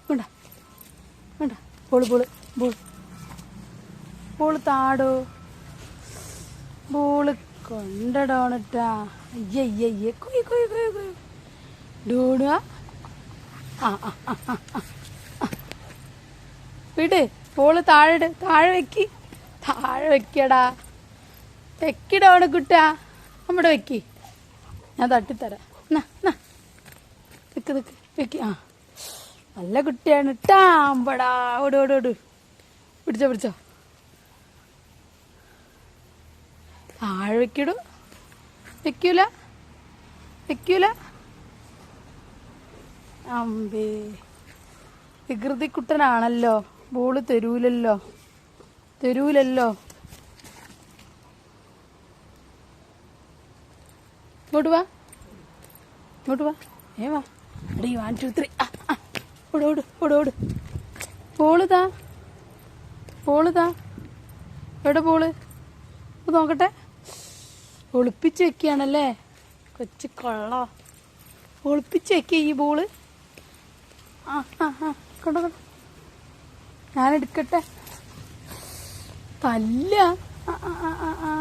വേണ്ട വേണ്ട. Ball ball ball ball താടോ. ബോള് കൊണ്ടടോണട്ടാ. അയ്യയ്യയ്യേ കൊയ് കൊയ് കൊയ് കൊയ് ഡോണുക. ആ ആ ആ ആ വിട്. ബോള് താഴെ താഴെ വെക്കി. താഴെ വെക്കടാ. വെക്കിടോണ കുട്ടാ. നമ്മുടെ വെക്കി. ഞാൻ തട്ടിത്തരാം. നിക്ക് നിക്ക് വെക്കി. ആ നല്ല കുട്ടിയാണ് ഇട്ടാ. അമ്പടാ. ഓട് ഓട് ഓട്. പിടിച്ചോ പിടിച്ചോ. താഴെ വെക്കിടൂ. വെക്കൂല വെക്കൂല. അമ്പേ വികൃതി കുട്ടനാണല്ലോ. ബോള് തരൂലല്ലോ തരൂലല്ലോ. ഇങ്ങോട്ട് വാ ഇങ്ങോട്ട് വാ. വാ. അടി 1 2 3. ഓട് ഓട് ഓട് ഓട്. ബോള് താ. ബോള് താ. എവിടെ ബോള്? നോക്കട്ടെ. ഒളിപ്പിച്ച് വെക്കുകയാണല്ലേ കൊച്ചു കൊള്ള. ഒളിപ്പിച്ച് വെക്കുക ഈ ബോള്. ആ ആ ആ കണ്ടോ കണ്ടോ. ഞാനെടുക്കട്ടെ. തല്ല. ആ ആ ആ ആ